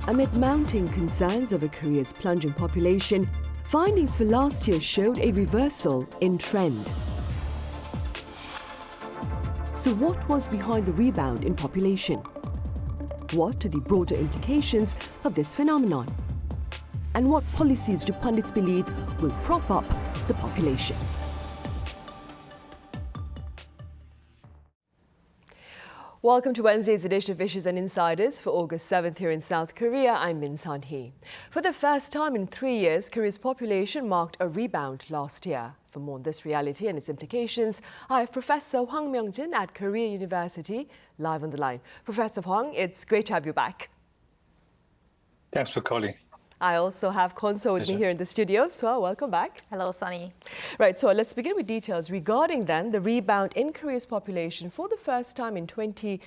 Amid mounting concerns over Korea's plunging population, findings for last year showed a reversal in trend. So what was behind the rebound in population? What are the broader implications of this phenomenon? And what policies do pundits believe will prop up the population? Welcome to Wednesday's edition of Issues and Insiders for August 7th here in South Korea. I'm Min Sunhee. For the first time in 3 years, Korea's population marked a rebound last year. For more on this reality and its implications, I have Professor Hwang Myung-Jin at Korea University live on the line. Professor Hwang, it's great to have you back. Thanks for calling. I also have Kwon Soa with me here in the studio. So welcome back. Hello, Sunny. Right, so let's begin with details regarding then the rebound in Korea's population for the first time in 3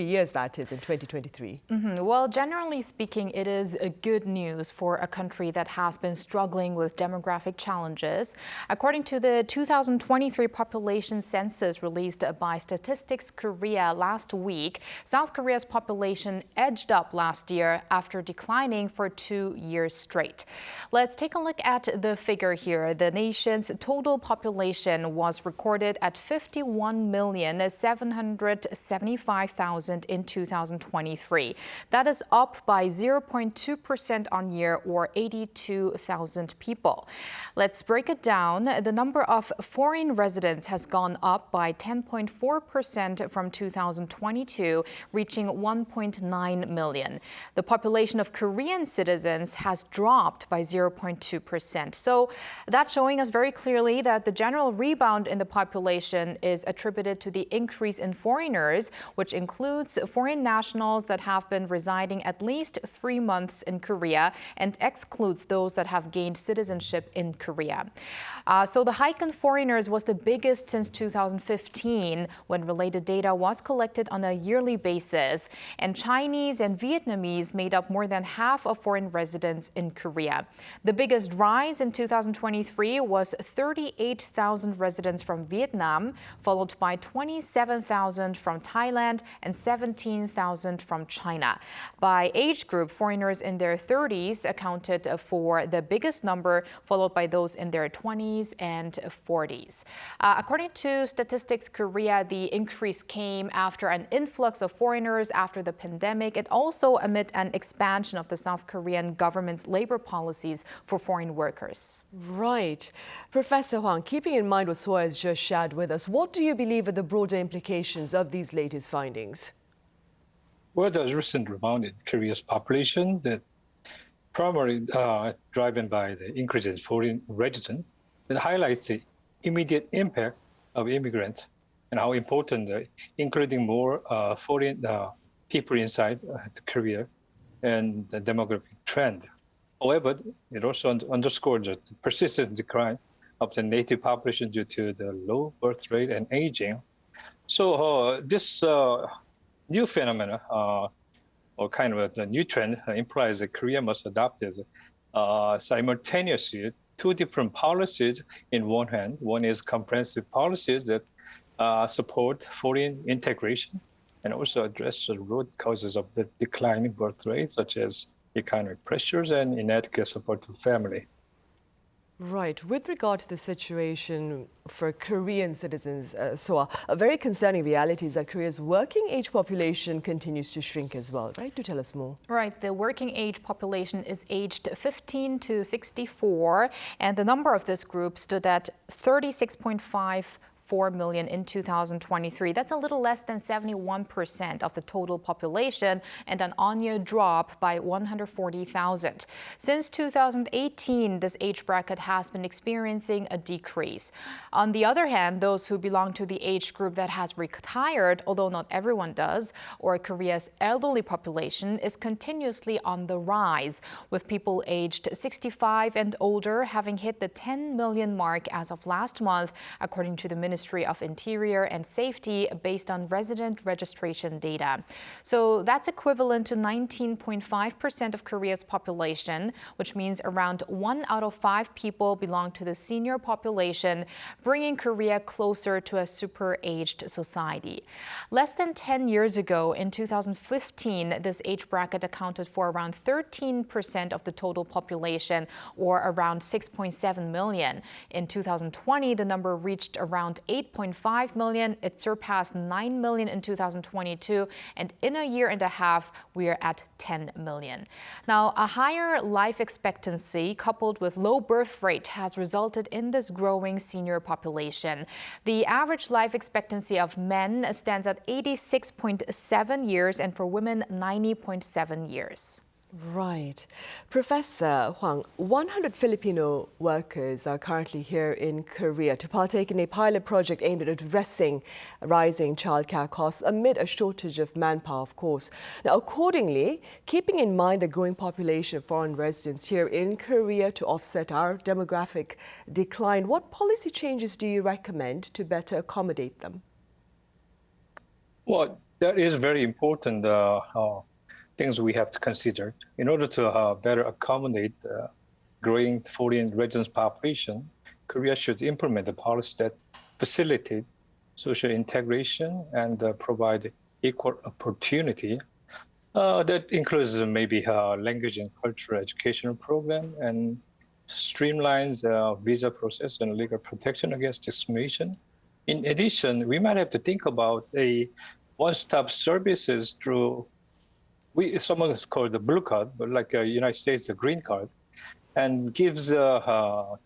years, that is, in 2023. Well, generally speaking, it is good news for a country that has been struggling with demographic challenges. According to the 2023 population census released by Statistics Korea last week, South Korea's population edged up last year after declining for 2 years straight. Let's take a look at the figure here. The nation's total population was recorded at 51,775,000 in 2023. That is up by 0.2% on year, or 82,000 people. Let's break it down. The number of foreign residents has gone up by 10.4% from 2022, reaching 1.9 million. The population of Korean citizens has dropped by 0.2%. So that's showing us very clearly that the general rebound in the population is attributed to the increase in foreigners, which includes foreign nationals that have been residing at least 3 months in Korea and excludes those that have gained citizenship in Korea. So the hike in foreigners was the biggest since 2015, when related data was collected on a yearly basis. And Chinese and Vietnamese made up more than half of foreign residents in Korea. The biggest rise in 2023 was 38,000 residents from Vietnam, followed by 27,000 from Thailand and 17,000 from China. By age group, foreigners in their 30s accounted for the biggest number, followed by those in their 20s and 40s. According to Statistics Korea, the increase came after an influx of foreigners after the pandemic. It also amid an expansion of the South Korean government's labor policies for foreign workers. Right. Professor Hwang, keeping in mind what Soa has just shared with us, what do you believe are the broader implications of these latest findings? Well, the recent rebound in Korea's population that primarily driven by the increase in foreign residents, that highlights the immediate impact of immigrants and how important including more foreign people inside Korea and the demographic trend. However, it also underscored the persistent decline of the native population due to the low birth rate and aging. So this new phenomena, or kind of a new trend, implies that Korea must adopt as simultaneously two different policies. In one hand, one is comprehensive policies that support foreign integration and also address the root causes of the declining birth rate, such as economic pressures and inadequate support to family. Right. With regard to the situation for Korean citizens, Soa, a very concerning reality is that Korea's working age population continues to shrink as well, right? Do tell us more. Right. The working age population is aged 15 to 64, and the number of this group stood at 36.54 million in 2023. That's a little less than 71% of the total population and an on-year drop by 140,000. Since 2018, this age bracket has been experiencing a decrease. On the other hand, those who belong to the age group that has retired, although not everyone does, or Korea's elderly population is continuously on the rise, with people aged 65 and older having hit the 10 million mark as of last month, according to the Ministry Ministry of Interior and Safety based on resident registration data. So that's equivalent to 19.5% of Korea's population, which means around 1 out of 5 people belong to the senior population, bringing Korea closer to a super-aged society. Less than 10 years ago, in 2015, this age bracket accounted for around 13% of the total population, or around 6.7 million. In 2020, the number reached around 8.5 million. It surpassed 9 million in 2022, and in a year and a half, we are at 10 million. Now, a higher life expectancy coupled with low birth rate has resulted in this growing senior population. The average life expectancy of men stands at 86.7 years, and for women, 90.7 years. Right. Professor Hwang, 100 Filipino workers are currently here in Korea to partake in a pilot project aimed at addressing rising childcare costs amid a shortage of manpower, of course. Now, accordingly, keeping in mind the growing population of foreign residents here in Korea to offset our demographic decline, what policy changes do you recommend to better accommodate them? Well, that is very important things we have to consider. In order to better accommodate the growing foreign residents population, Korea should implement a policy that facilitate social integration and provide equal opportunity. That includes maybe language and cultural educational program and streamlines the visa process and legal protection against discrimination. In addition, we might have to think about a one-stop services through someone is called the blue card, but like United States, the green card, and gives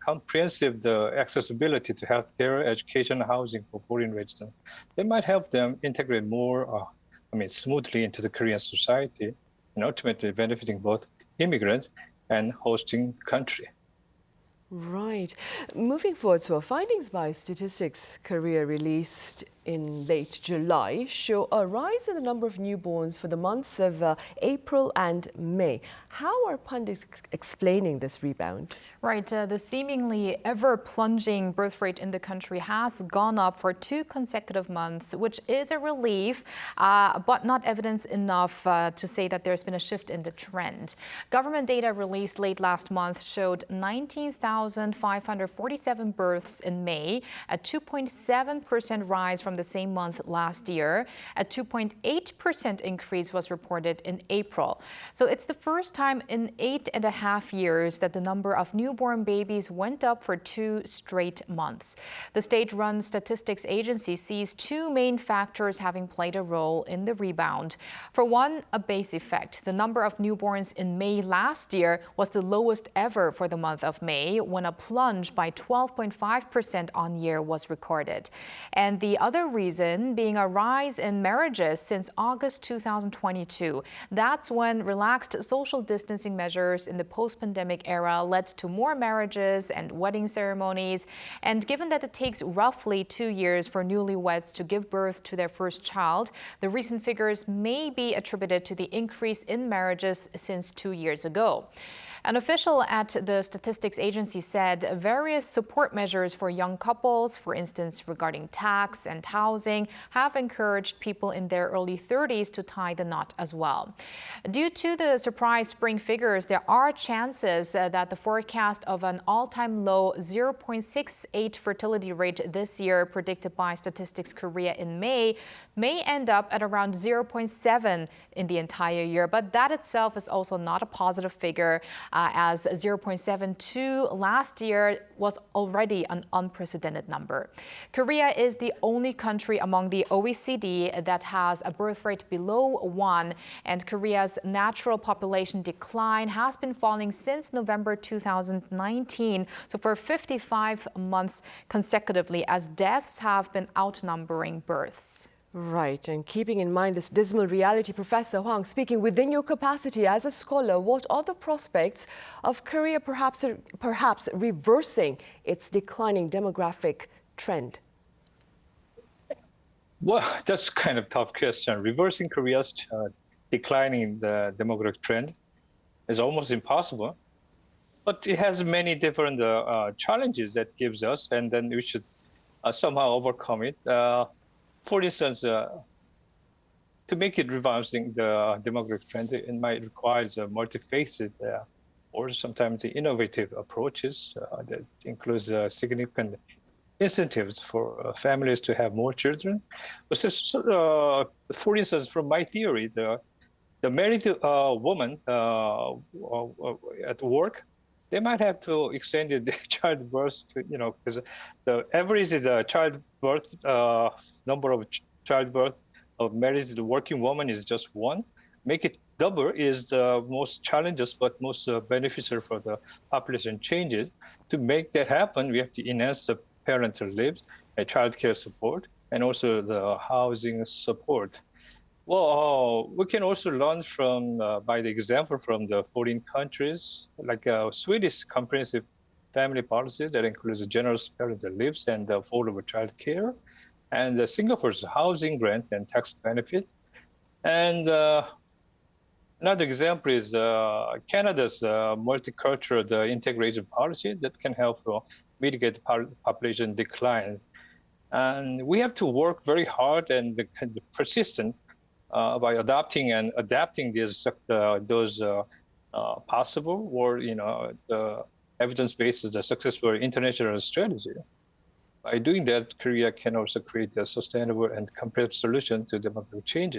comprehensive accessibility to healthcare, education, housing for foreign residents. They might help them integrate more, smoothly into the Korean society, and ultimately benefiting both immigrants and hosting country. Right. Moving forward, so findings by Statistics Korea released in late July show a rise in the number of newborns for the months of April and May. How are pundits explaining this rebound? Right. The seemingly ever-plunging birth rate in the country has gone up for 2 consecutive months, which is a relief, but not evidence enough to say that there's been a shift in the trend. Government data released late last month showed 19,547 births in May, a 2.7% rise from the same month last year. A 2.8% increase was reported in April. So it's the first time in 8.5 years that the number of newborn babies went up for 2 straight months. The state-run statistics agency sees 2 main factors having played a role in the rebound. For one, a base effect. The number of newborns in May last year was the lowest ever for the month of May, when a plunge by 12.5% on year was recorded. And the other reason being a rise in marriages since August 2022. That's when relaxed social distancing measures in the post-pandemic era led to more marriages and wedding ceremonies. And given that it takes roughly 2 years for newlyweds to give birth to their first child, the recent figures may be attributed to the increase in marriages since 2 years ago. An official at the statistics agency said various support measures for young couples, for instance regarding tax and housing, have encouraged people in their early 30s to tie the knot as well. Due to the surprise spring figures, there are chances that the forecast of an all-time low 0.68 fertility rate this year predicted by Statistics Korea in May end up at around 0.7 in the entire year. But that itself is also not a positive figure, as 0.72 last year was already an unprecedented number. Korea is the only country among the OECD that has a birth rate below 1, and Korea's natural population decline has been falling since November 2019, so for 55 months consecutively, as deaths have been outnumbering births. Right, and keeping in mind this dismal reality, Professor Hwang, speaking within your capacity as a scholar, what are the prospects of Korea perhaps reversing its declining demographic trend? Well, that's kind of tough question. Reversing Korea's declining the demographic trend is almost impossible, but it has many different challenges that gives us, and then we should somehow overcome it. For instance, to make it reversing the demographic trend, it might require a multifaceted or sometimes the innovative approaches that includes significant incentives for families to have more children. For instance, from my theory, the married woman at work, they might have to extend the childbirth, because the average childbirth number of childbirth of married working woman is just one. Make it double is the most challenges, but most beneficial for the population changes. To make that happen, we have to enhance the parental leave, child care support, and also the housing support. Well, we can also learn from, by the example from the foreign countries, like Swedish comprehensive family policy that includes generous parental leaves and affordable child care, and Singapore's housing grant and tax benefit. And another example is Canada's multicultural integration policy that can help mitigate population declines. And we have to work very hard and persistent by adopting and adapting those possible or the evidence-based successful international strategy. By doing that, Korea can also create a sustainable and comprehensive solution to demographic change.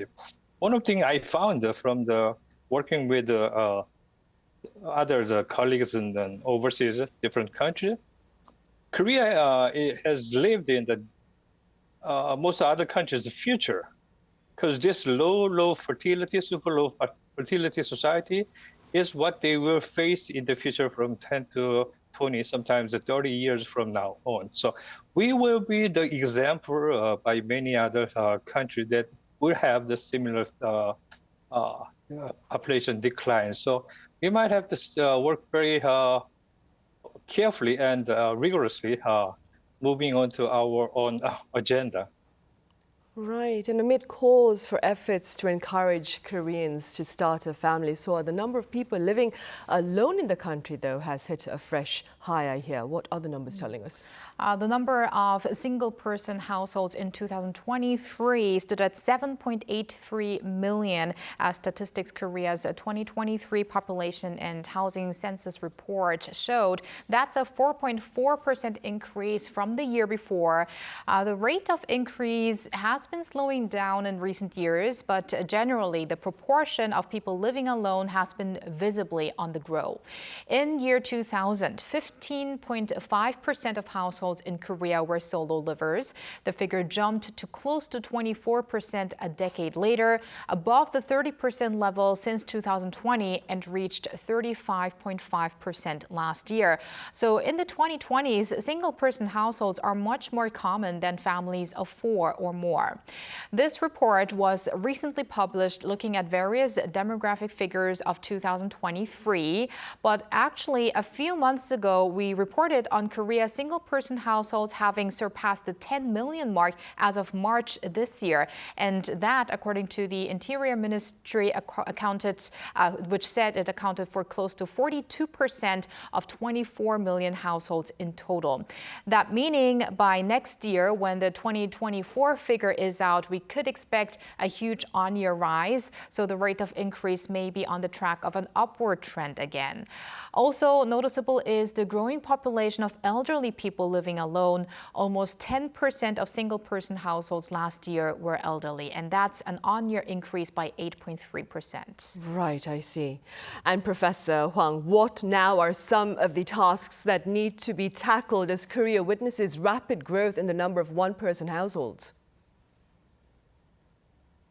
One of the things I found from the working with other colleagues in overseas different countries, Korea has lived in the most other countries' future, because this low fertility, super low fertility society is what they will face in the future from 10 to 20, sometimes 30 years from now on. So we will be the example by many other countries that will have the similar population decline. So we might have to work very carefully and rigorously moving on to our own agenda. Right, and amid calls for efforts to encourage Koreans to start a family, so the number of people living alone in the country, though, has hit a fresh high, I hear. What are the numbers telling us? The number of single-person households in 2023 stood at 7.83 million, as Statistics Korea's 2023 population and housing census report showed. That's a 4.4% increase from the year before. The rate of increase has been slowing down in recent years, but generally the proportion of people living alone has been visibly on the grow. In year 2000, 15.5% of households in Korea were solo livers. The figure jumped to close to 24% a decade later, above the 30% level since 2020, and reached 35.5% last year. So in the 2020s, single-person households are much more common than families of 4 or more. This report was recently published looking at various demographic figures of 2023, but actually a few months ago we reported on Korea's single-person households having surpassed the 10 million mark as of March this year. And that, according to the Interior Ministry, which said it accounted for close to 42% of 24 million households in total. That meaning by next year, when the 2024 figure is out, we could expect a huge on-year rise. So the rate of increase may be on the track of an upward trend again. Also noticeable is the growing population of elderly people living alone. Almost 10% of single-person households last year were elderly, and that's an on-year increase by 8.3%. Right, I see. And Professor Hwang, what now are some of the tasks that need to be tackled as Korea witnesses rapid growth in the number of one-person households?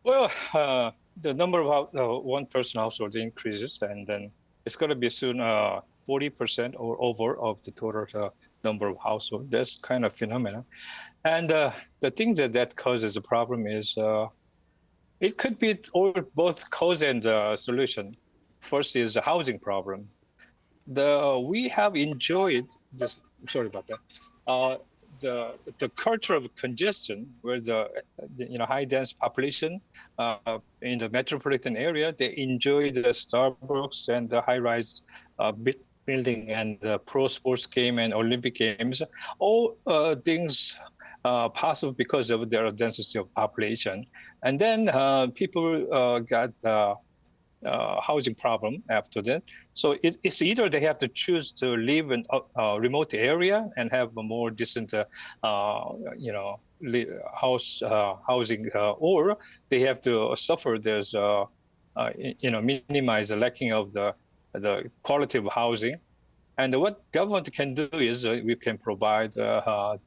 Well, the number of one-person households increases, and then it's going to be soon 40% or over of the total number of households. That's kind of phenomenon. And the thing that causes a problem is it could be both cause and solution. First is the housing problem. We have enjoyed this. Sorry about that. The culture of congestion, where the high dense population in the metropolitan area, they enjoy the Starbucks and the high rise building and the pro sports game and Olympic games. All things possible because of their density of population. And then people got housing problem after that. So it's either they have to choose to live in a remote area and have a more decent, housing, or they have to suffer. There's, minimize the lacking of the quality of housing. And what government can do is we can provide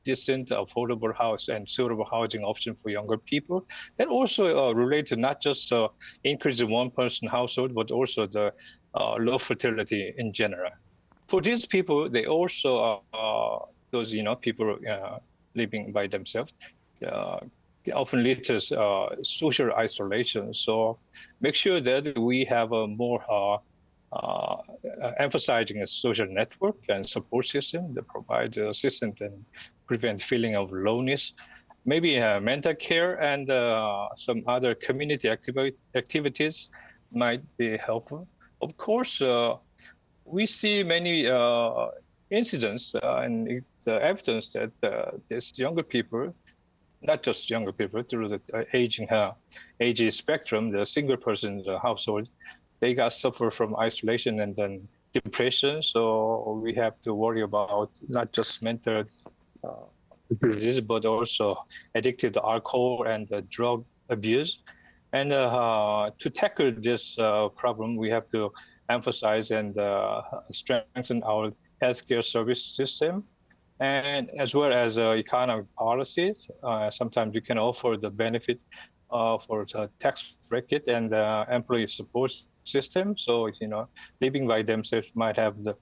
decent, affordable house and suitable housing option for younger people. That also relate to not just increase in one-person household, but also the low fertility in general. For these people, they also those people living by themselves often lead to social isolation. So make sure that we have a more emphasizing a social network and support system that provides assistance and prevent feeling of loneliness. Maybe mental care and some other community activities might be helpful. Of course, we see many incidents and the evidence that these younger people, not just younger people, through the age spectrum, the single person households, they got suffer from isolation and then depression. So we have to worry about not just mental disease, but also addicted to alcohol and drug abuse. And to tackle this problem, we have to emphasize and strengthen our healthcare service system, and as well as economic policies. Sometimes you can offer the benefit for the tax bracket and employee support system. So, living by themselves might have the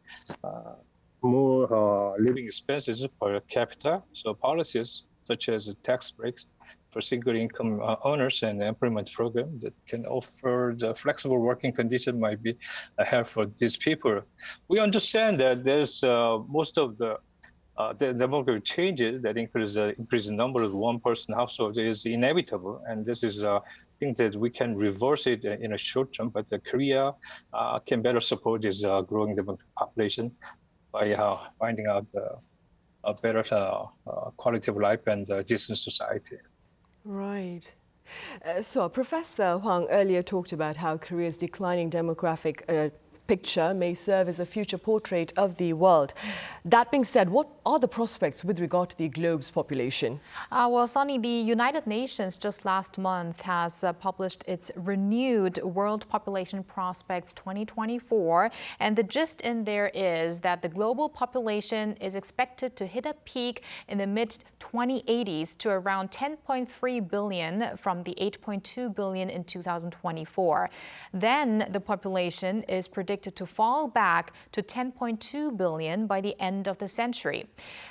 more living expenses per capita. So policies such as tax breaks for single income owners and employment program that can offer the flexible working condition might be helpful for these people. We understand that there's most of the demographic changes that increase the number of one-person households is inevitable, and this is think that we can reverse it in a short term, but Korea can better support this growing population by finding out a better quality of life and a decent society. Right. So Professor Hwang earlier talked about how Korea's declining demographic picture may serve as a future portrait of the world. That being said, what are the prospects with regard to the globe's population? Well, Sunny, the United Nations just last month has published its renewed World Population Prospects 2024. And the gist in there is that the global population is expected to hit a peak in the mid-2080s to around 10.3 billion from the 8.2 billion in 2024. Then the population is predicted to fall back to 10.2 billion by the end of the century.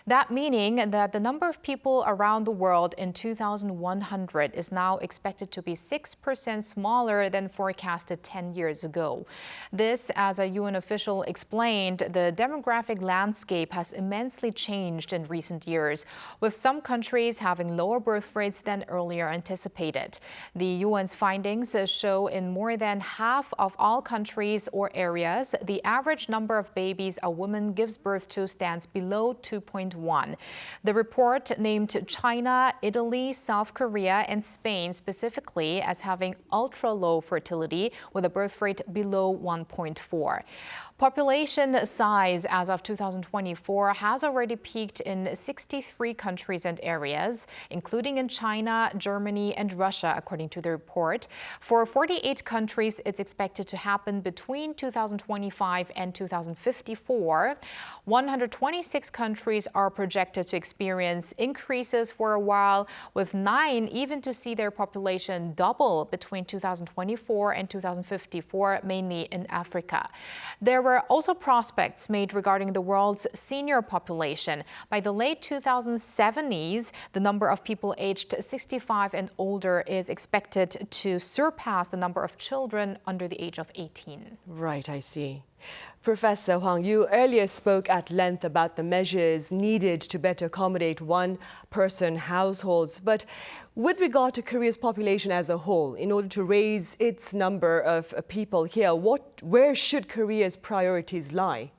That meaning that the number of people around the world in 2100 is now expected to be 6% smaller than forecasted 10 years ago. This, as a UN official explained, the demographic landscape has immensely changed in recent years, with some countries having lower birth rates than earlier anticipated. The UN's findings show in more than half of all countries or areas, the average number of babies a woman gives birth to stands below 2.1. The report named China, Italy, South Korea, and Spain specifically as having ultra-low fertility with a birth rate below 1.4. Population size as of 2024 has already peaked in 63 countries and areas, including in China, Germany, and Russia, according to the report. For 48 countries, it's expected to happen between 2025 and 2054. 126 countries are projected to experience increases for a while, with 9 even to see their population double between 2024 and 2054, mainly in Africa. There were also prospects made regarding the world's senior population. By the late 2070s, the number of people aged 65 and older is expected to surpass the number of children under the age of 18. Right, I see. Professor Hwang, you earlier spoke at length about the measures needed to better accommodate one-person households. But with regard to Korea's population as a whole, in order to raise its number of people here, where should Korea's priorities lie?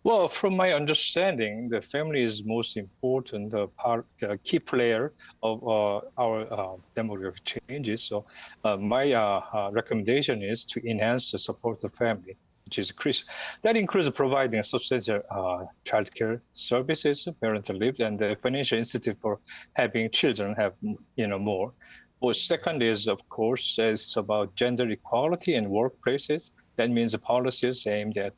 Well, from my understanding, the family is most important key player of our demographic changes. So my recommendation is to enhance the support of the family, which is crucial. That includes providing substantial childcare services, parental leave, and the financial incentive for having children have more. Well, second is, of course, it's about gender equality in workplaces. That means the policies aimed at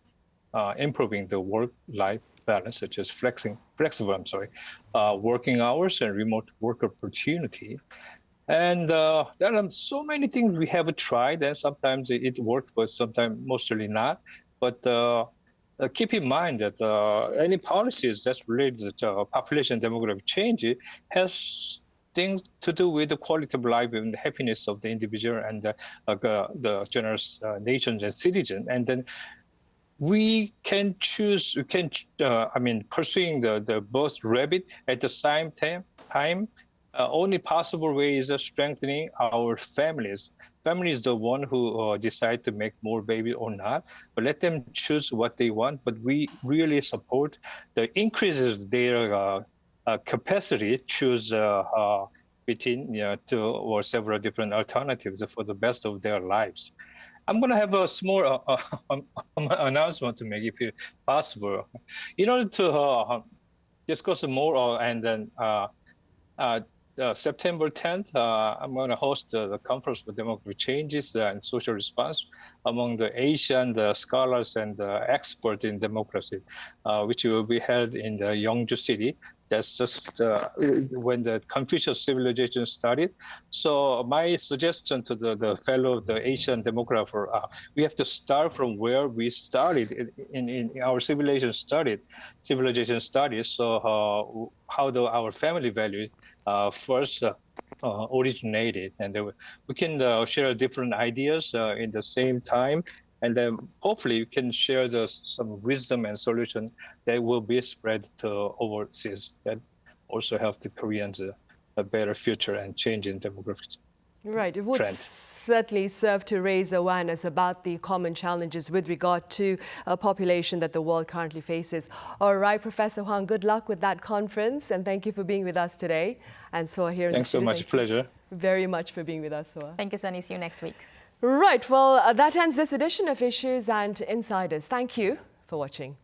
improving the work-life balance, such as flexible working hours and remote work opportunity. And there are so many things we have tried, and sometimes it worked, but sometimes mostly not. But keep in mind that any policies that's related to population demographic change has things to do with the quality of life and the happiness of the individual and the generous nations and citizens. And then we can choose, pursuing the birth rate at the same time. Only possible way is strengthening our families. Family is the one who decide to make more baby or not, but let them choose what they want. But we really support the increases their capacity, choose between two or several different alternatives for the best of their lives. I'm going to have a small announcement to make, if possible. In order to discuss more, and then September 10th, I'm going to host the Conference for Demographic Changes and Social Response among the Asian scholars and experts in democracy, which will be held in the Yeongju City. That's just when the Confucius civilization started. So my suggestion to the fellow of the Asian demographer, we have to start from where we started in our civilization started. So how our family value first originated, and we can share different ideas in the same time. And then hopefully we can share some wisdom and solution that will be spread to overseas that also help the Koreans a better future and change in demographic Right, it would trend. certainly serve to raise awareness about the common challenges with regard to a population that the world currently faces. All right, Professor Hwang, good luck with that conference, and thank you for being with us today. And Soa here in the Thanks so studio. much, pleasure. Very much for being with us, Soa. Thank you, Sunny. See you next week. Right, well, that ends this edition of Issues and Insiders. Thank you for watching.